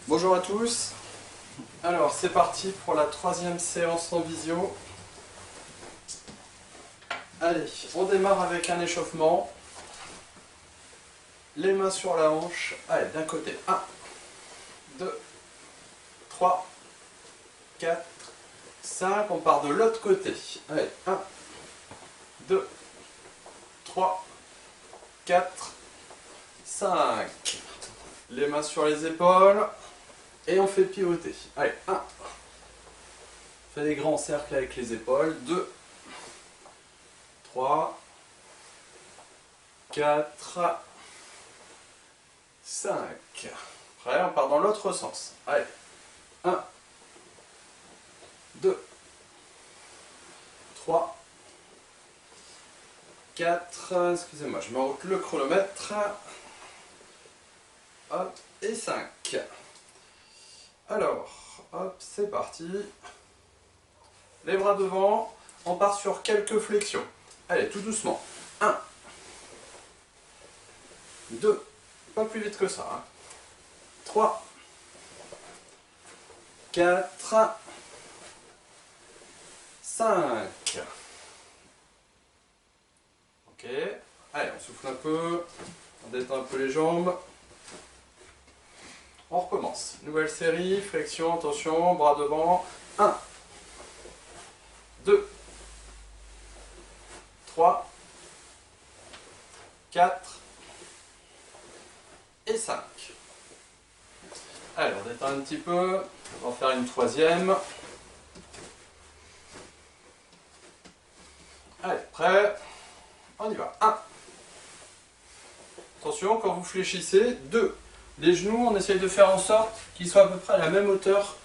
Bonjour à tous. Alors c'est parti pour la troisième séance en visio. Allez, on démarre avec un échauffement. Les mains sur la hanche. Allez, d'un côté. 1, 2, 3, 4, 5. On part de l'autre côté. Allez, 1, 2, 3, 4, 5. Les mains sur les épaules. Et on fait pivoter. Allez, 1. On fait des grands cercles avec les épaules. 2, 3, 4, 5. Après, on part dans l'autre sens. Allez, 1, 2, 3, 4, excusez-moi, je m'enroute le chronomètre. Hop, et 5. Alors, hop, c'est parti. Les bras devant, on part sur quelques flexions. Allez, tout doucement. 1, 2, pas plus vite que ça. Hein. 3, 4, 5. Ok, allez, on souffle un peu, on détend un peu les jambes. On recommence. Nouvelle série, flexion, attention, bras devant. 1, 2, 3, 4 et 5. Allez, on détend un petit peu. On va en faire une troisième. Allez, prêt? On y va. 1. Attention, quand vous fléchissez. 2. Les genoux, on essaye de faire en sorte qu'ils soient à peu près à la même hauteur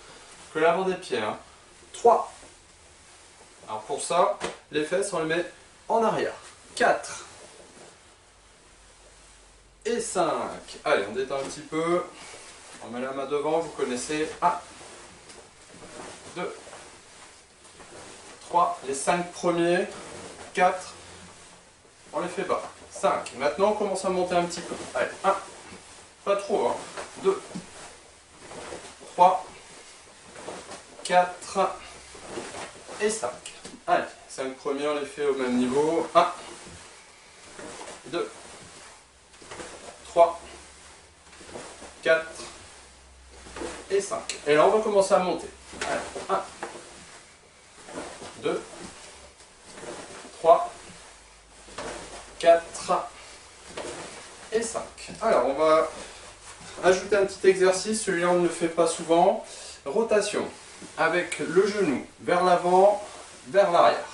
que l'avant des pieds. 3. Alors pour ça, les fesses, on les met en arrière. 4. Et 5. Allez, on détend un petit peu. On met la main devant, vous connaissez. 1, 2, 3. Les 5 premiers. 4. On les fait bas. 5. Maintenant, on commence à monter un petit peu. Allez, 1. Pas trop, hein. 2, 3, 4 et 5. Allez, 5 premiers, on les fait au même niveau. 1, 2, 3, 4 et 5. Et là, on va commencer à monter. Allez, 1, 2, 3, 4 et 5. Alors, on va ajouter un petit exercice, celui-là on ne le fait pas souvent. Rotation, avec le genou vers l'avant, vers l'arrière.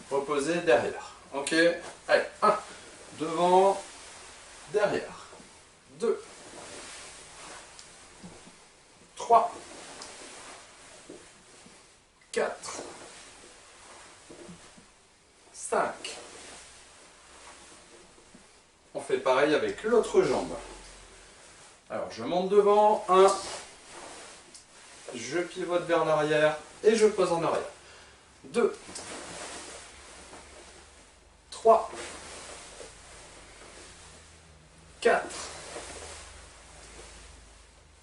Reposer derrière. Ok, allez, 1, devant, derrière. 2, 3, 4, 5. On fait pareil avec l'autre jambe. Alors je monte devant, 1, je pivote vers l'arrière et je pose en arrière. 2, 3, 4,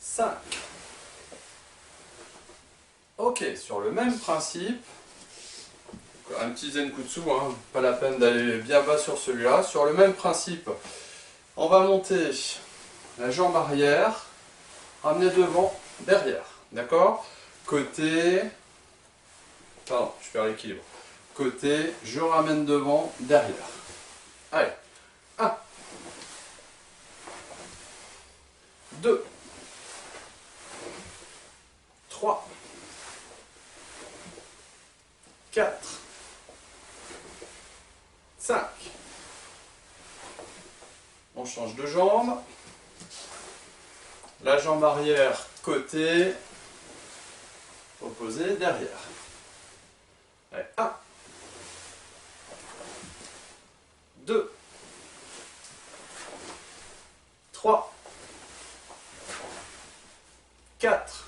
5. Ok, sur le même principe, un petit Zenkutsu, hein, pas la peine d'aller bien bas sur celui-là. Sur le même principe, on va monter la jambe arrière, ramener devant, derrière. D'accord? Côté, pardon, je perds l'équilibre. Côté, je ramène devant, derrière. Allez, 1, 2, 3, 4, 5. On change de jambe. La jambe arrière, côté, opposé, derrière. Allez, 1, 2, 3, 4,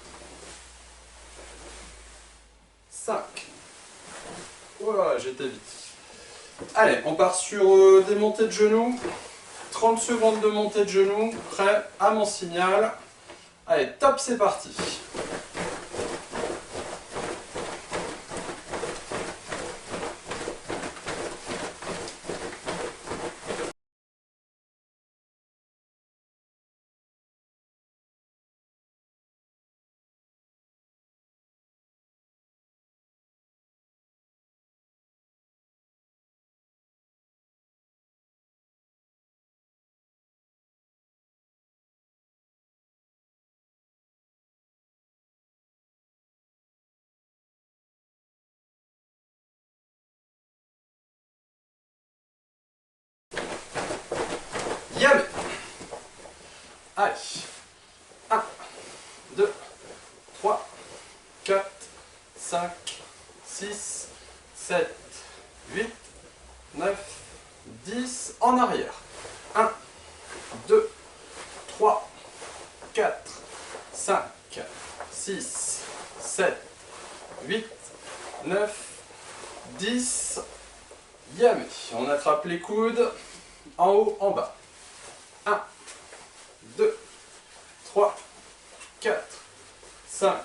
5. Voilà, j'étais vite. Allez, on part sur des montées de genoux. 30 secondes de montée de genoux. Prêt à mon signal. Allez, top, c'est parti. Yam. Allez. 1, 2, 3, 4, 5, 6, 7, 8, 9, 10. En arrière. 1, 2, 3, 4, 5, 6, 7, 8, 9, 10. Yamé. On attrape les coudes. En haut, en bas. 1, 2, 3, 4, 5,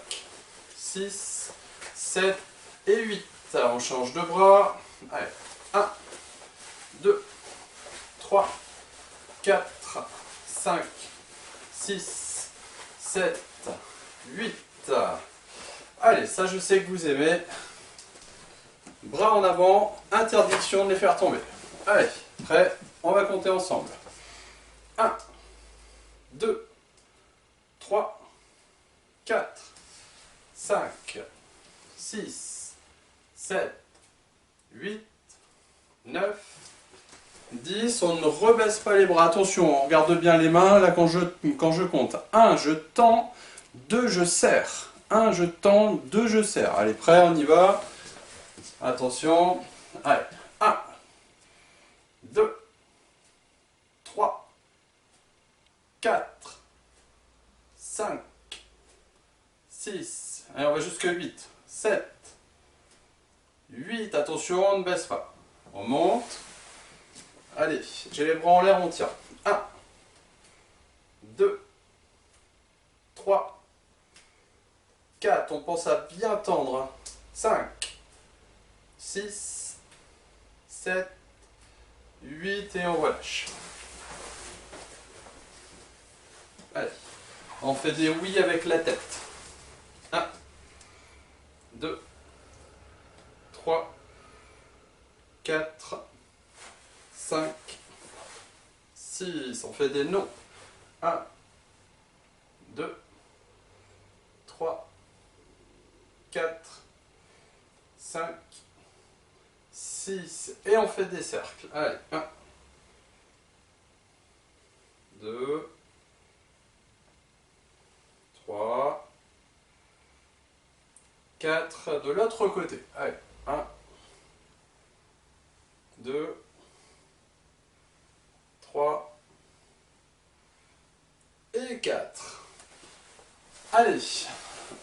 6, 7 et 8. On change de bras. Allez. 1, 2, 3, 4, 5, 6, 7, 8. Allez, ça je sais que vous aimez. Bras en avant, interdiction de les faire tomber. Allez, prêt, on va compter ensemble. 1, 2, 3, 4, 5, 6, 7, 8, 9, 10. On ne rebaisse pas les bras. Attention, on regarde bien les mains. Là, quand je compte 1, je tends. 2, je serre. 1, je tends. 2, je serre. Allez, prêt, on y va. Attention. Allez, 1, 2, 3, 4, 5, 6, allez, on va jusqu'à 8, 7, 8, attention, on ne baisse pas. On monte. Allez, j'ai les bras en l'air, on tient. 1, 2, 3, 4, on pense à bien tendre. 5, 6, 7, 8 et on relâche. Allez, on fait des oui avec la tête. 1, 2, 3, 4, 5, 6. On fait des non. 1, 2, 3, 4, 5, 6. Et on fait des cercles. Allez, 1, 2, 3, 4, de l'autre côté. Allez, 1, 2, 3 et 4. Allez,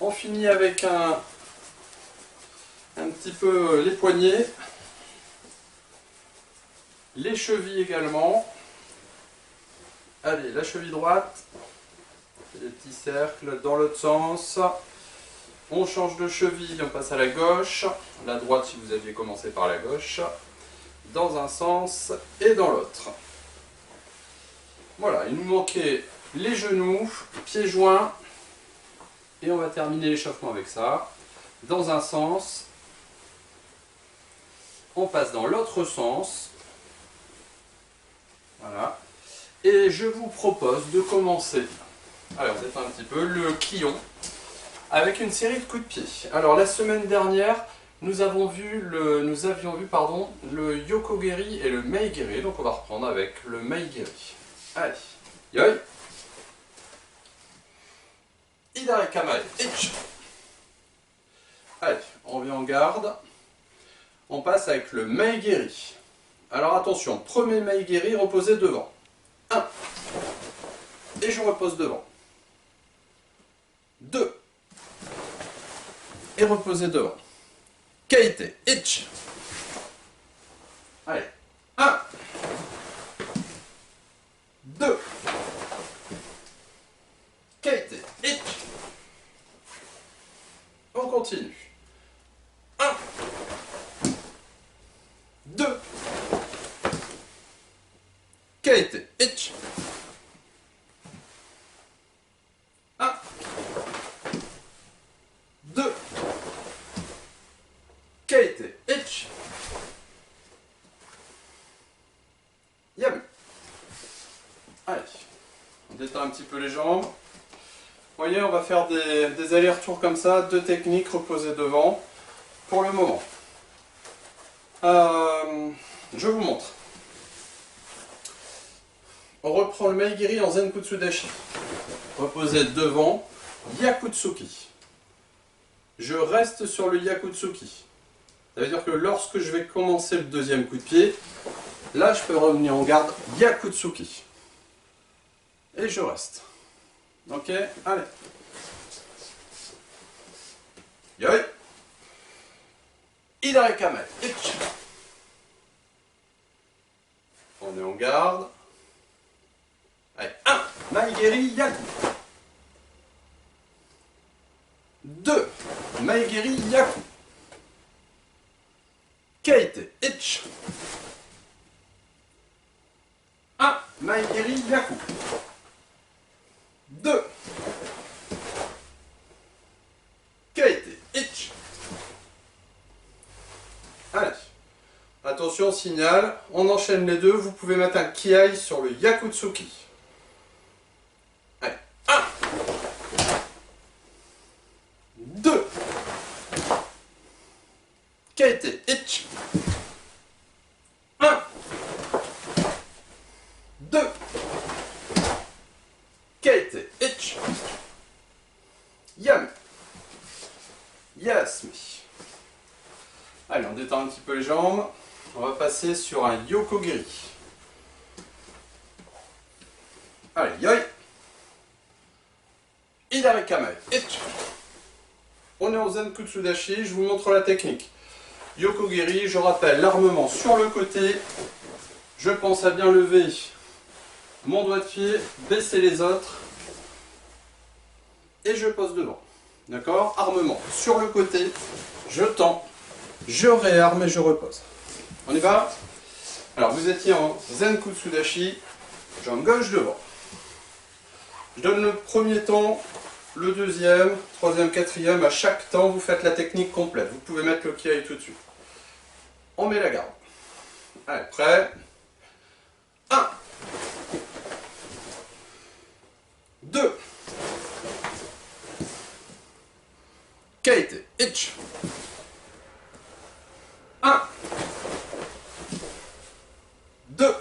on finit avec un petit peu les poignets, les chevilles également. Allez, la cheville droite, des petits cercles dans l'autre sens. On change de cheville, on passe à la gauche, la droite si vous aviez commencé par la gauche, dans un sens et dans l'autre. Voilà, il nous manquait les genoux, pieds joints, et on va terminer l'échauffement avec ça. Dans un sens, on passe dans l'autre sens. Voilà. Et je vous propose de commencer, allez on détend un petit peu, le Kion, avec une série de coups de pied. Alors la semaine dernière, nous avions vu le Yokogeri et le Meigeri, donc on va reprendre avec le Meigeri. Allez, yoi, Idare Kamae, ich. Allez, on revient en garde. On passe avec le Meigeri. Alors attention, premier Meigeri, reposez devant. 1. Et je repose devant. 2. Et reposez devant. Kaite, ich. Allez. 1. 2. Kaite, ich. continue. 1, 2, Kaite, itch. 1, 2, Kaite, itch. Yam. Allez, on détend un petit peu les jambes. Vous voyez, on va faire des allers-retours comme ça, 2 techniques reposées devant, pour le moment. Je vous montre. On reprend le Maigiri en Zenkutsudashi. Reposé devant, Yakutsuki. Je reste sur le Yakutsuki. Ça veut dire que lorsque je vais commencer le deuxième coup de pied, là je peux revenir en garde Yakutsuki. Et je reste. Ok, allez. Yoi. Hidari Kame. Itch. On est en garde. Allez, 1. Maigiri Yaku. 2. Maigiri Yaku. Kaite. Itch. 1. Maigiri Yaku. 2. Kaite. Itch. Allez. Attention, signal. On enchaîne les deux. Vous pouvez mettre un kiai sur le Yakutsuki. Allez. 1. 2. Kaite. Itch. 1. 2. Kaite. Itch. Yam. Yasmi. Allez, on détend un petit peu les jambes. On va passer sur un Yokogiri. Allez, yoi. Hidari Kame. Itch. On est en Zenkutsudashi, je vous montre la technique. Yokogiri, je rappelle, l'armement sur le côté. Je pense à bien lever mon doigt de pied, baisser les autres. Et je pose devant. D'accord? Armement sur le côté. Je tends. Je réarme et je repose. On y va? Alors vous étiez en Zenkutsudashi, jambe gauche devant. Je donne le premier temps, le deuxième, troisième, quatrième. À chaque temps, vous faites la technique complète. Vous pouvez mettre le kiai tout de suite. On met la garde. Allez, prêt? 1. 2. Kaite. Itch. 1. 2.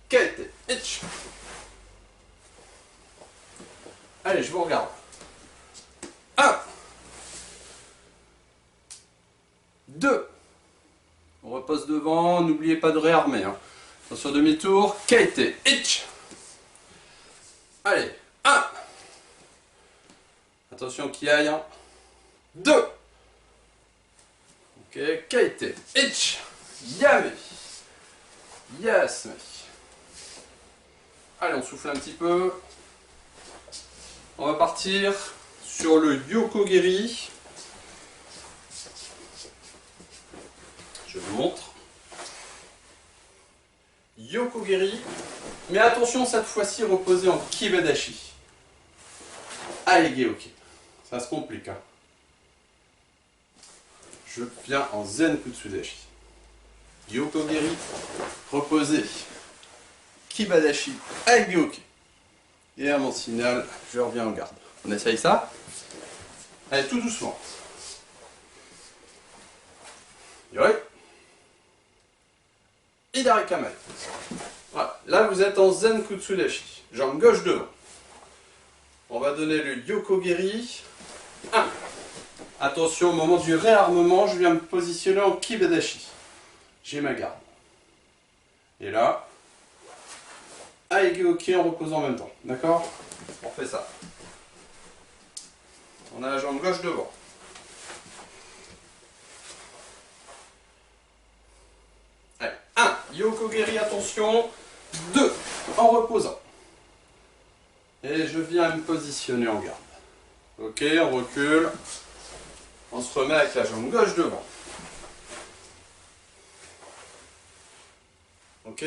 Kaite. Itch. Allez, je vous regarde. 1. 2. On repose devant, n'oubliez pas de réarmer. Hein. Attention, demi-tour. Kaite. Itch. Allez. 1. Attention qu'il aille. 2. Ok. Kaite. Itch. Yame. Yasme. Allez, on souffle un petit peu. On va partir sur le Yokogiri. Je vous montre. Yokogiri. Mais attention, cette fois-ci, reposer en Kibadashi. Aege, ok. Ça se complique. Hein. Je viens en Zenkutsudashi. Yokogiri. Reposer. Kibadashi. Aege, ok. Et à mon signal, je reviens en garde. On essaye ça? Allez, tout doucement. Yoi. Hidari Kame. Voilà. Là, vous êtes en Zenkutsudashi. Jambe gauche devant. On va donner le Yokogiri. 1. Attention, au moment du réarmement, je viens me positionner en Kibadashi. J'ai ma garde. Et là, Aege ok en reposant en même temps. D'accord? On fait ça. On a la jambe gauche devant. Allez, 1. Yokogiri, attention. 2. En reposant. Et je viens me positionner en garde. Ok, on recule. On se remet avec la jambe gauche devant. Ok.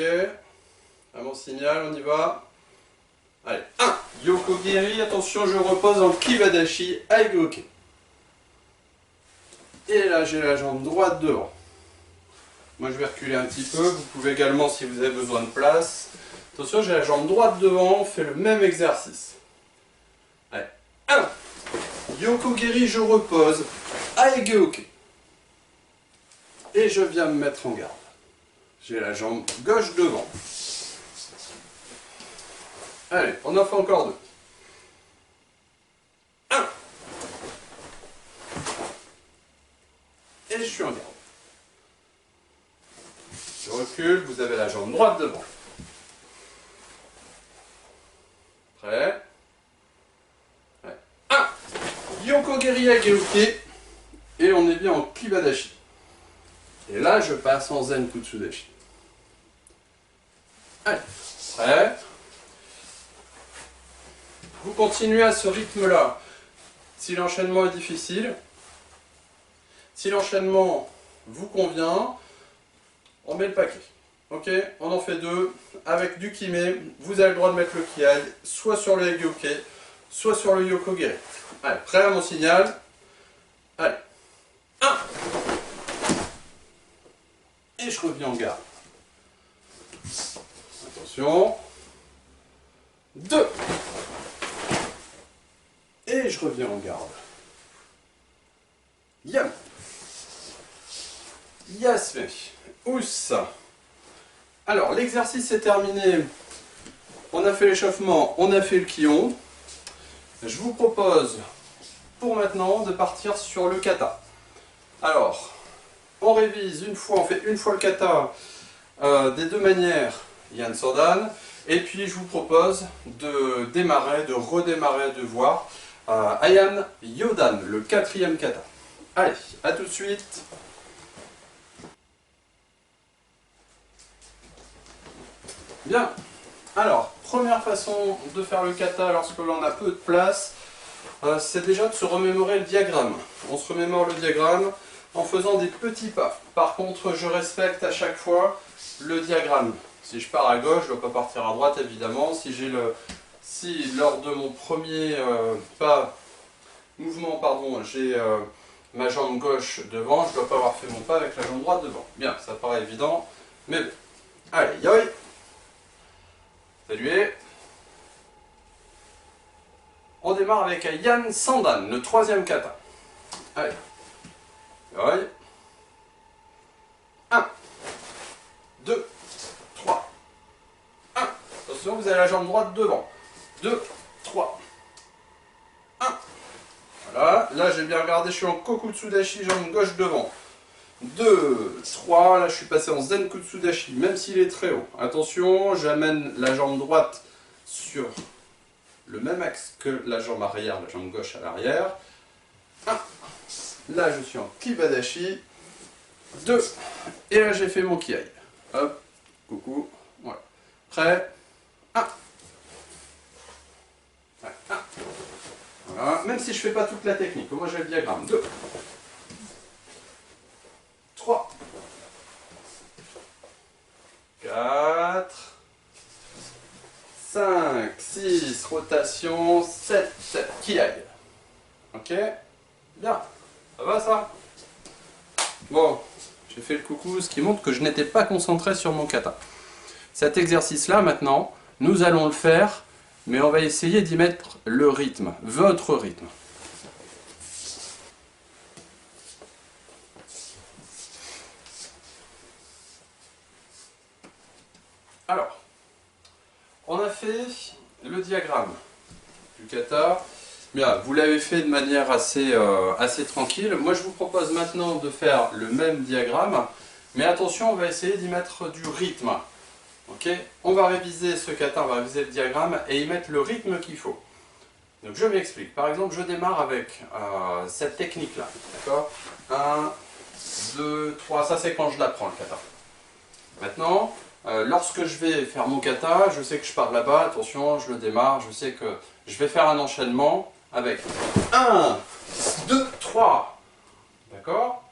À mon signal, on y va. Allez, 1. Yoko-geri, attention, je repose en Kibadashi, Aigoke. Et là, j'ai la jambe droite devant. Moi, je vais reculer un petit peu. Vous pouvez également, si vous avez besoin de place. Attention, j'ai la jambe droite devant. On fait le même exercice. Allez, 1. Yoko-geri, je repose, Aigoke. Et je viens me mettre en garde. J'ai la jambe gauche devant. Allez, on en fait encore 2. 1. Et je suis en garde. Je recule, vous avez la jambe droite devant. Prêt? 1. Yoko-geri Aigoke. Et on est bien en Kibadashi. Et là, je passe en Zen Kutsudashi. Allez, prêt? Vous continuez à ce rythme-là. Si l'enchaînement est difficile, si l'enchaînement vous convient, on met le paquet. Ok? On en fait 2. Avec du kime, vous avez le droit de mettre le kiai, soit sur le Aigoke, soit sur le Yoko-geri. Allez, prêt à mon signal? Allez. 1. Et je reviens en garde. Attention. 2. Et je reviens en garde. Yam. Yasme. Ous. Alors, l'exercice est terminé. On a fait l'échauffement, on a fait le kion. Je vous propose, pour maintenant, de partir sur le kata. Alors, on révise une fois, on fait une fois le kata des 2 manières, Yan Sodan. Et puis, je vous propose de démarrer, de redémarrer, de voir Ayan Yodan, le 4e kata. Allez, à tout de suite. Bien. Alors, première façon de faire le kata lorsque l'on a peu de place, c'est déjà de se remémorer le diagramme. On se remémore le diagramme en faisant des petits pas. Par contre, je respecte à chaque fois le diagramme. Si je pars à gauche, je ne dois pas partir à droite, évidemment. Si lors de mon premier mouvement, j'ai ma jambe gauche devant, je ne dois pas avoir fait mon pas avec la jambe droite devant. Bien, ça paraît évident, mais bon. Allez, yoi. Saluez. On démarre avec un Yan Sandan, le 3e kata. Allez. Yoi. 1, 2, 3, 1. Attention, vous avez la jambe droite devant. 2, 3, 1. Voilà, là j'ai bien regardé, je suis en Kokutsudashi, jambe gauche devant. 2, 3, là je suis passé en Zen Kutsudashi, même s'il est très haut. Attention, j'amène la jambe droite sur le même axe que la jambe arrière, la jambe gauche à l'arrière. 1, là je suis en Kibadashi. 2, et là j'ai fait mon kiai. Hop, coucou, voilà. Prêt? 1. Ouais, 1. Voilà, même si je fais pas toute la technique, moi j'ai le diagramme. 2, 3, 4, 5, 6, rotation, 7, kiai. Ok? Bien. Ça va ça? Bon, j'ai fait le coucou, ce qui montre que je n'étais pas concentré sur mon kata. Cet exercice-là, maintenant, nous allons le faire, mais on va essayer d'y mettre le rythme, votre rythme. Alors, on a fait le diagramme du kata. Bien, vous l'avez fait de manière assez tranquille. Moi, je vous propose maintenant de faire le même diagramme, mais attention, on va essayer d'y mettre du rythme. Ok? On va réviser ce kata, on va réviser le diagramme et y mettre le rythme qu'il faut. Donc, je m'explique. Par exemple, je démarre avec cette technique-là. D'accord? 1, 2, 3, ça c'est quand je l'apprends le kata. Maintenant, lorsque je vais faire mon kata, je sais que je pars là-bas, attention, je le démarre, je sais que je vais faire un enchaînement. avec 1, 2, 3. D'accord?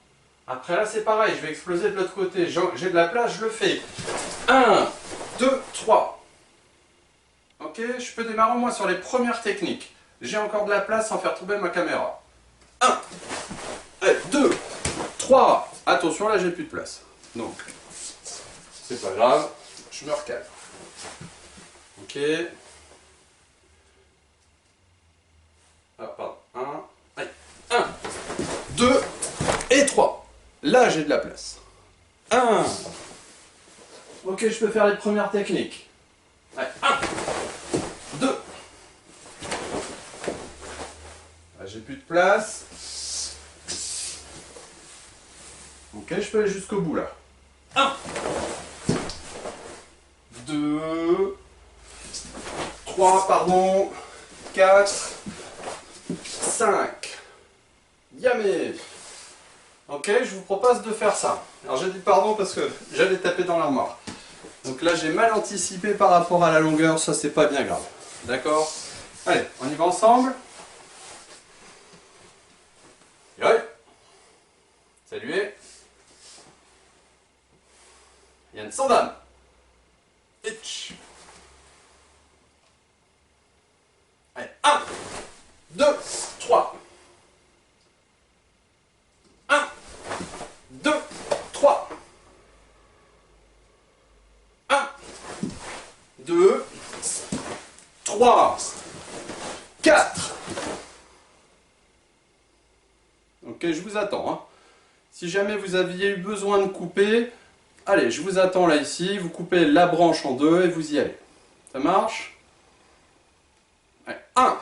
Après là, c'est pareil, je vais exploser de l'autre côté. J'ai de la place, je le fais. 1, 2, 3. Ok? Je peux démarrer moi sur les premières techniques. J'ai encore de la place sans faire tomber ma caméra. 1, 2, 3. Attention, là, j'ai plus de place. Donc, c'est pas grave, je me recale. Ok. Ah, pardon. 1, 2 et 3. Là, j'ai de la place. 1. Ok, je peux faire les premières techniques. Allez, 1, 2. Là, j'ai plus de place. Ok, je peux aller jusqu'au bout là. 1, 2, 3, pardon, 4, 5. Yamé. Ok, je vous propose de faire ça. Alors j'ai dit pardon parce que j'allais taper dans l'armoire. Donc là j'ai mal anticipé par rapport à la longueur, ça c'est pas bien grave. D'accord? Allez, on y va ensemble. Yoï. Saluez. Yann Sandam. Itch. Allez, 1, 2, 3. 1, 2, 3. 1, 2, 3, 4. Ok, je vous attends. Hein. Si jamais vous aviez eu besoin de couper, allez, je vous attends là ici. Vous coupez la branche en deux et vous y allez. Ça marche? Allez, 1.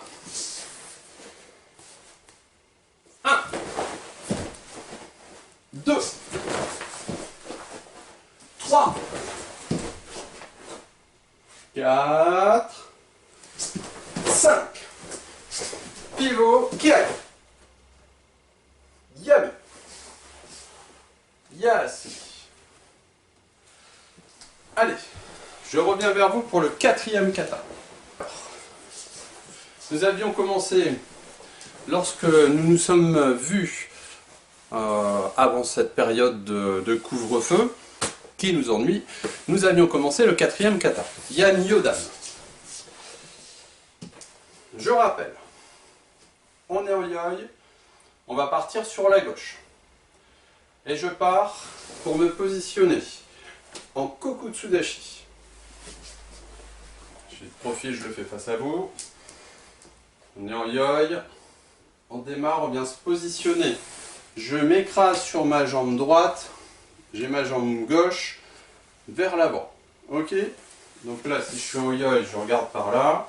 1. 2. 3. 4. 5. Pivot qui arrive. Yamé. Yes. Allez, je reviens vers vous pour le 4e kata. Nous avions commencé, lorsque nous nous sommes vus avant cette période de couvre-feu, qui nous ennuie, nous avions commencé le 4e kata, Yan Yodan. Je rappelle, on est en yoi, on va partir sur la gauche. Et je pars pour me positionner en Kokutsudashi. Je suis de profil, je le fais face à vous. On est en yoi. On démarre, on vient se positionner. Je m'écrase sur ma jambe droite. J'ai ma jambe gauche vers l'avant. Ok? Donc là, si je suis en yoi, je regarde par là.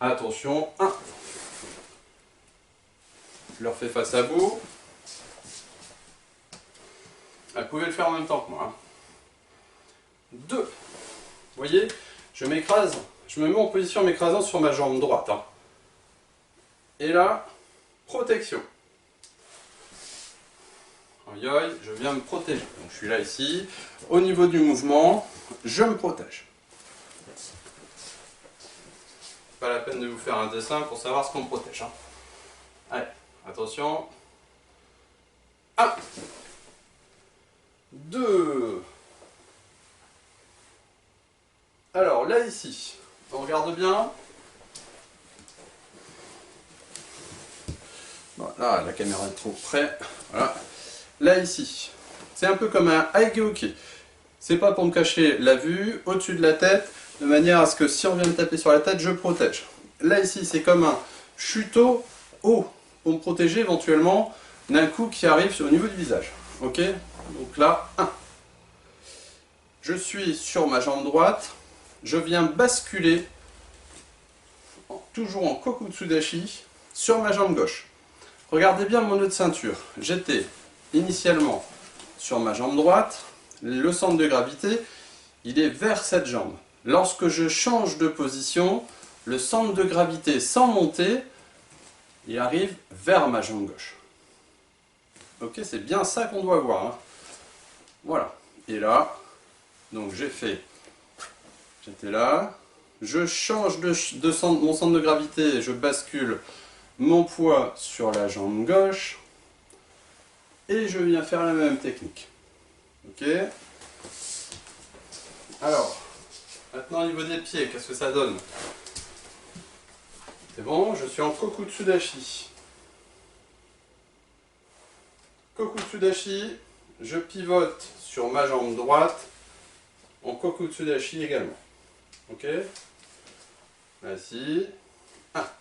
Attention. 1. Je leur fais face à vous. Vous pouvez le faire en même temps que moi. 2. Vous voyez, je m'écrase, je me mets en position en m'écrasant sur ma jambe droite. Hein. Et là, protection. En yoi, je viens me protéger. Donc je suis là ici. Au niveau du mouvement, je me protège. Pas la peine de vous faire un dessin pour savoir ce qu'on protège. Hein. Allez, attention. 1. 2. Alors là ici, on regarde bien. Voilà, la caméra est trop près. Voilà. Là ici, c'est un peu comme un Aigeoki. C'est pas pour me cacher la vue au-dessus de la tête, de manière à ce que si on vient me taper sur la tête, je protège. Là ici, c'est comme un chuto haut, pour me protéger éventuellement d'un coup qui arrive au niveau du visage. Ok? Donc là, 1. Je suis sur ma jambe droite, je viens basculer, toujours en Kokutsudashi, sur ma jambe gauche. Regardez bien mon nœud de ceinture. J'étais initialement sur ma jambe droite, le centre de gravité, il est vers cette jambe. Lorsque je change de position, le centre de gravité, sans monter, il arrive vers ma jambe gauche. Ok, c'est bien ça qu'on doit voir. Hein. Voilà. Et là, donc j'étais là, je change mon centre de gravité, je bascule mon poids sur la jambe gauche et je viens faire la même technique. Ok? Alors, maintenant au niveau des pieds, qu'est-ce que ça donne? C'est bon, je suis en Kokutsudashi. Kokutsudashi, je pivote sur ma jambe droite en Kokutsudashi également. Ok? Ainsi. Ah.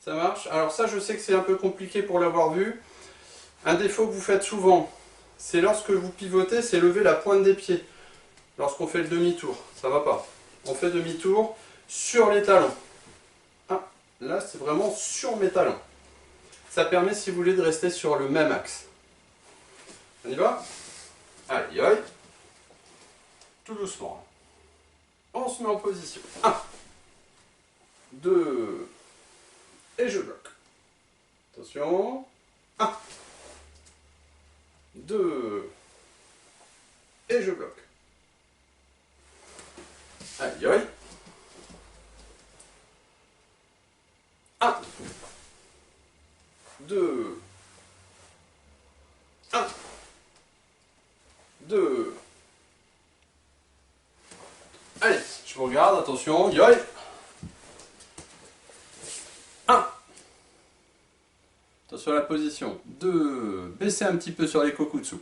Ça marche? Alors ça, je sais que c'est un peu compliqué pour l'avoir vu. Un défaut que vous faites souvent, c'est lorsque vous pivotez, c'est lever la pointe des pieds. Lorsqu'on fait le demi-tour, ça va pas. On fait demi-tour sur les talons. Ah, là, c'est vraiment sur mes talons. Ça permet, si vous voulez, de rester sur le même axe. On y va? Allez, aïe. Tout doucement. On se met en position. 1, 2, et je bloque. Attention. 1, 2, et je bloque. Aïe, aïe. 1, 2, 1, 2. Allez, je vous regarde, attention, yoï. 1. Attention à la position. 2. Baissez un petit peu sur les kokutsu.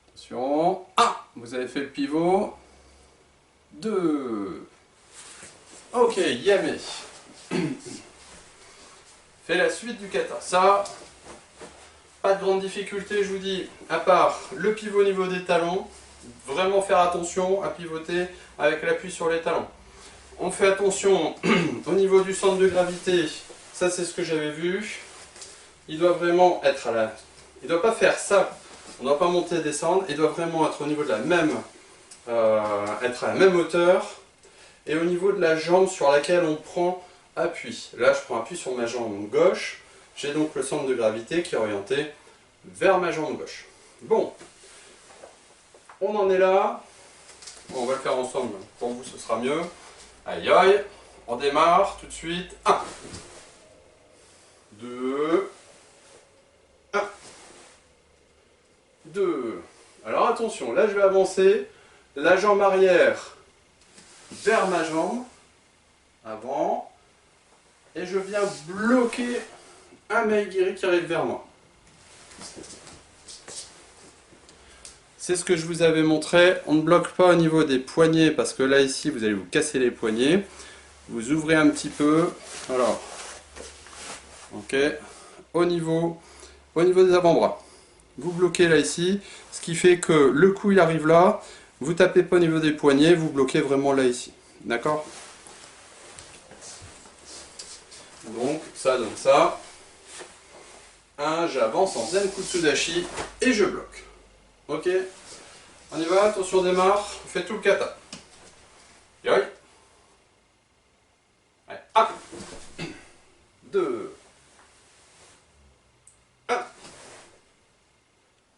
Attention. 1. Vous avez fait le pivot. 2. Ok, yame. Fais la suite du kata. Ça, pas de grande difficulté, je vous dis, à part le pivot au niveau des talons. Vraiment faire attention à pivoter avec l'appui sur les talons. On fait attention au niveau du centre de gravité. Ça, c'est ce que j'avais vu. Il doit vraiment être à la... Il ne doit pas faire ça. On ne doit pas monter et descendre. Il doit vraiment être au niveau de la même... être à la même hauteur. Et au niveau de la jambe sur laquelle on prend appui. Là, je prends appui sur ma jambe gauche. J'ai donc le centre de gravité qui est orienté vers ma jambe gauche. Bon. On en est là. Bon, on va le faire ensemble. Pour vous, ce sera mieux. Aïe, aïe. On démarre tout de suite. 1, 2, 1, 2. Alors attention, là je vais avancer la jambe arrière vers ma jambe, avant, et je viens bloquer un maigiri qui arrive vers moi. C'est ce que je vous avais montré. On ne bloque pas au niveau des poignets parce que là, ici, vous allez vous casser les poignets. Vous ouvrez un petit peu. Alors, ok. Au niveau des avant-bras. Vous bloquez là, ici. Ce qui fait que le coup, il arrive là. Vous tapez pas au niveau des poignets. Vous bloquez vraiment là, ici. D'accord? Donc, ça donne ça. J'avance en Zenkutsudashi et je bloque. Ok, on y va, attention, on démarre, on fait tout le kata. Yoi. Allez, 1, 2, 1,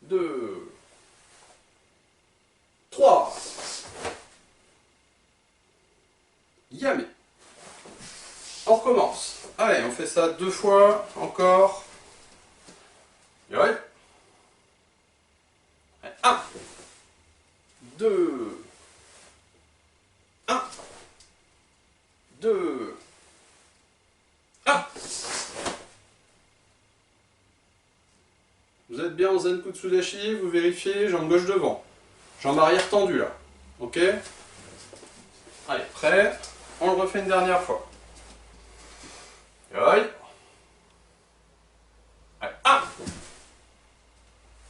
2, 3, yame. On recommence. Allez, on fait ça 2 fois, encore. Yoi. 1, 2, 1, 2, 1. Vous êtes bien en Zenkutsudashi, vous vérifiez, jambe gauche devant. Jambe arrière tendue là. Ok? Allez, prêt? On le refait une dernière fois. Allez. 1,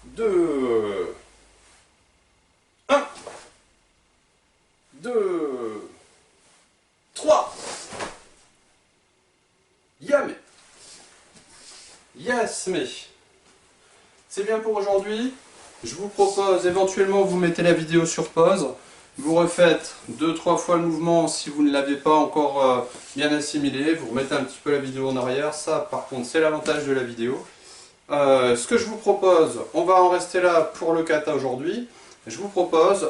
2, 1, 2, 3. Yame. Yes, mais c'est bien pour aujourd'hui. Je vous propose éventuellement, vous mettez la vidéo sur pause. Vous refaites 2-3 fois le mouvement si vous ne l'avez pas encore bien assimilé. Vous remettez un petit peu la vidéo en arrière. Ça, par contre, c'est l'avantage de la vidéo. Ce que je vous propose, on va en rester là pour le kata aujourd'hui. Je vous propose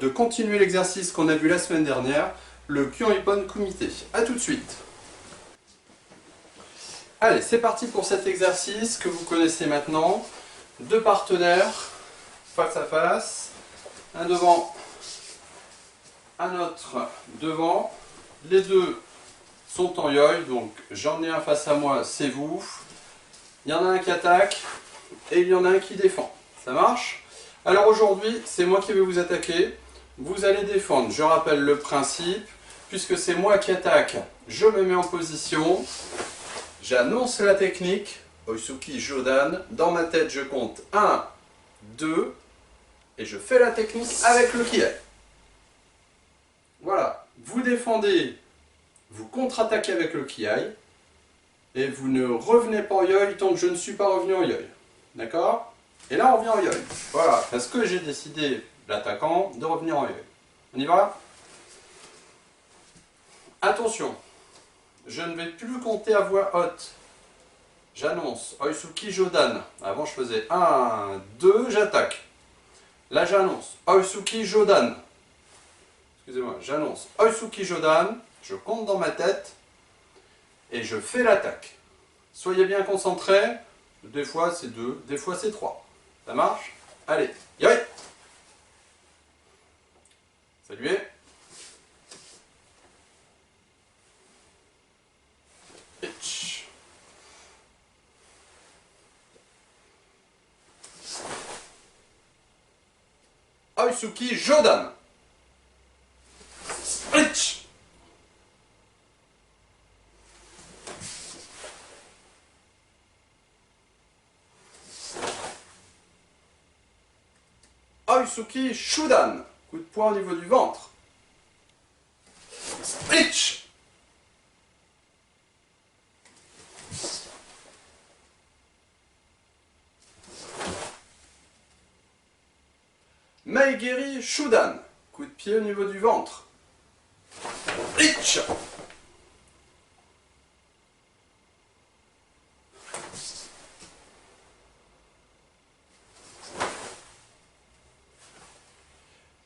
de continuer l'exercice qu'on a vu la semaine dernière, le Kyon Ippon Kumite. A tout de suite. Allez, c'est parti pour cet exercice que vous connaissez maintenant. Deux partenaires face à face, un devant, un autre devant. Les deux sont en yo-yo, donc j'en ai un face à moi, c'est vous. Il y en a un qui attaque et il y en a un qui défend. Ça marche? Alors aujourd'hui, c'est moi qui vais vous attaquer. Vous allez défendre. Je rappelle le principe. Puisque c'est moi qui attaque, je me mets en position. J'annonce la technique. Oisuki Jodan. Dans ma tête, je compte 1, 2. Et je fais la technique avec le kiai. Voilà. Vous défendez. Vous contre-attaquez avec le kiai. Et vous ne revenez pas en yo-yo tant que je ne suis pas revenu en yo-yo. D'accord? Et là, on revient en yo-yo. Voilà. Parce que j'ai décidé, l'attaquant, de revenir en yo-yo. On y va? Attention, je ne vais plus compter à voix haute. J'annonce Oisuki Jodan. Avant, je faisais 1, 2, j'attaque. Là, j'annonce Oisuki Jodan. Excusez-moi, j'annonce Oisuki Jodan. Je compte dans ma tête et je fais l'attaque. Soyez bien concentrés. Des fois, c'est 2, des fois, c'est 3. Ça marche? Allez, yoi! Saluez! Oisuki Jodan. Oisuki Shudan. Coup de poing au niveau du ventre. Maegeri Shudan. Coup de pied au niveau du ventre.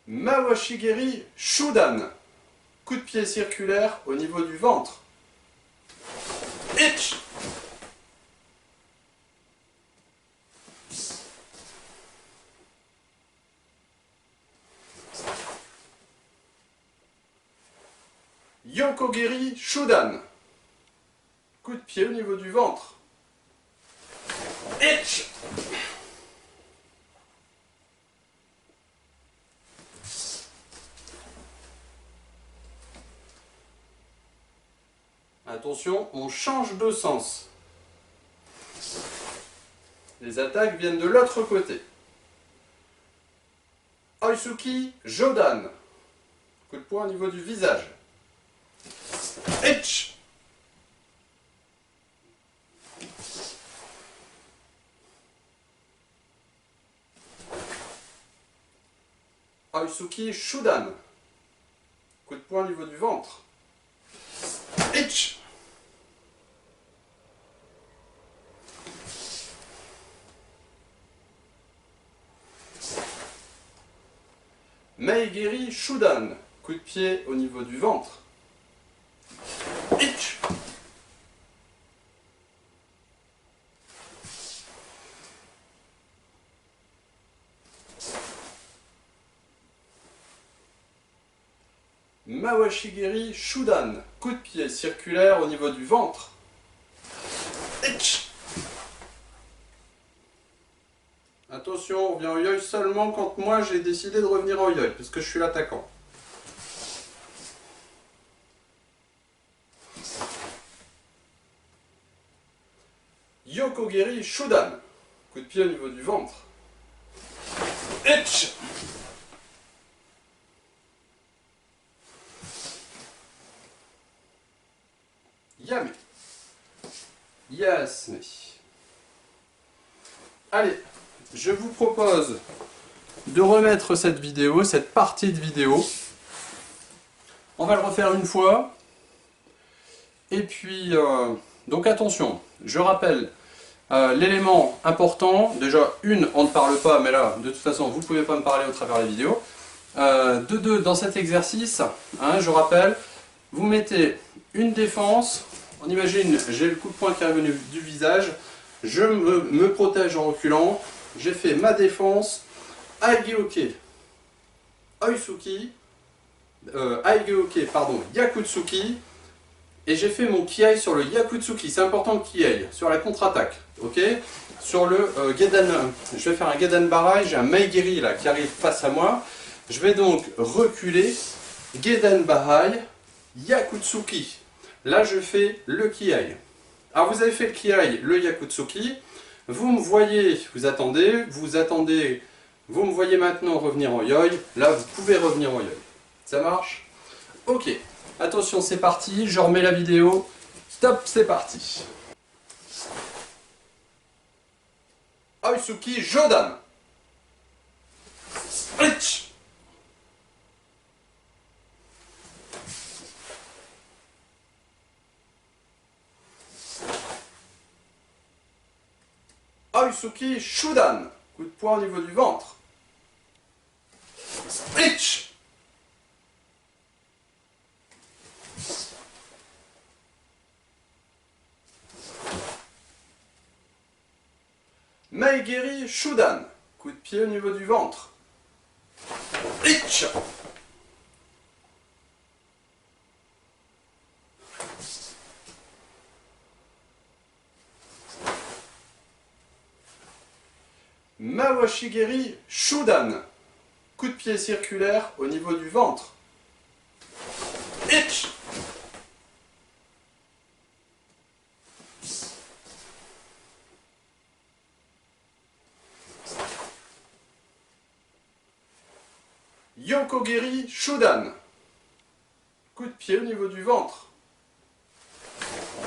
Mawashigeri Shudan. Coup de pied circulaire au niveau du ventre. Yokogeri Shudan. Coup de pied au niveau du ventre. Attention, on change de sens. Les attaques viennent de l'autre côté. Oisuki Jodan. Coup de poing au niveau du visage. Oisuki Shudan. Coup de poing au niveau du ventre. Maegeri Shudan. Coup de pied au niveau du ventre. Mawashigeri Shudan. Coup de pied circulaire au niveau du ventre. Attention, on vient en yo-yo seulement quand moi j'ai décidé de revenir en yo-yo, parce que je suis l'attaquant. Yokogeri Shudan. Coup de pied au niveau du ventre. Yame. Yasme. Allez, je vous propose de remettre cette vidéo, cette partie de vidéo. On va le refaire une fois. Et puis, donc attention, je rappelle l'élément important. Déjà, on ne parle pas, mais là, de toute façon, vous ne pouvez pas me parler au travers des vidéos. De deux, dans cet exercice, je rappelle, vous mettez une défense On imagine, j'ai le coup de poing qui arrive du visage, je me protège en reculant, j'ai fait ma défense, Aigyoke, Oisuki, Aigyoke, pardon, Yakutsuki, et j'ai fait mon Kiai sur le Yakutsuki, c'est important le Kiai, sur la contre-attaque, ok? Sur le Gedan, je vais faire un Gedan Barai, j'ai un Maigiri là qui arrive face à moi, je vais donc reculer, Gedan Barai, Yakutsuki. Là, je fais le Kiai. Alors, vous avez fait le Kiai, le Yakutsuki. Vous me voyez, vous attendez, vous me voyez maintenant revenir en Yoi. Là, vous pouvez revenir en Yoi. Ça marche? Ok. Attention, c'est parti. Je remets la vidéo. Stop, c'est parti. Oisuki Jodan. Rich. Oisuki Shudan. Coup de poing au niveau du ventre. Rich. Maigiri Shudan. Coup de pied au niveau du ventre. Rich. Mawashigiri Shudan. Coup de pied circulaire au niveau du ventre. Itch. Yokogiri Shudan. Coup de pied au niveau du ventre.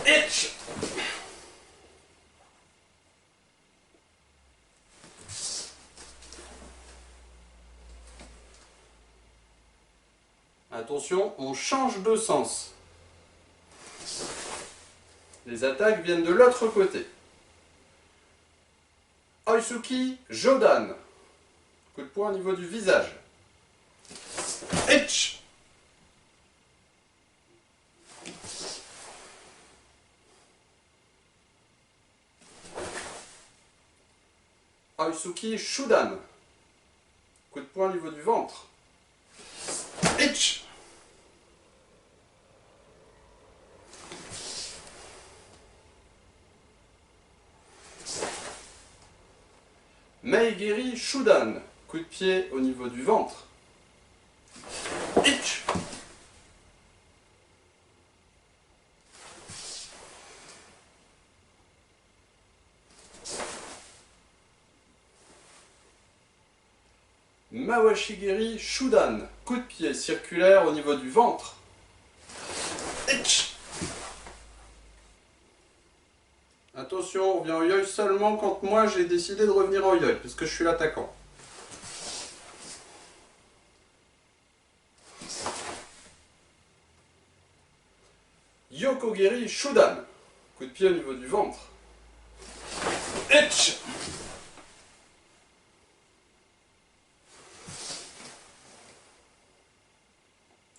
Itch. Attention, on change de sens. Les attaques viennent de l'autre côté. Oisuki Jodan. Coup de poing au niveau du visage. Itch. Oisuki Shudan. Coup de poing au niveau du ventre. Itch. Maigiri Shudan. Coup de pied au niveau du ventre. Itch. Mawashigiri Shudan. Coup de pied circulaire au niveau du ventre. Itch. Attention, on revient au Yoi seulement quand moi j'ai décidé de revenir au Yoi, parce que je suis l'attaquant. Yokogiri Shudan. Coup de pied au niveau du ventre. Itch.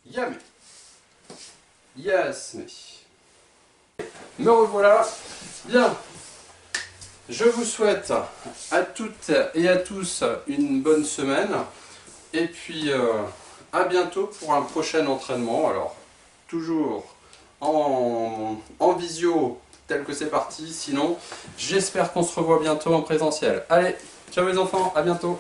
Yame. Yasme. Me revoilà. Bien. Je vous souhaite à toutes et à tous une bonne semaine. Et puis à bientôt pour un prochain entraînement. Alors, toujours en visio tel que c'est parti. Sinon, j'espère qu'on se revoit bientôt en présentiel. Allez, ciao les enfants, à bientôt.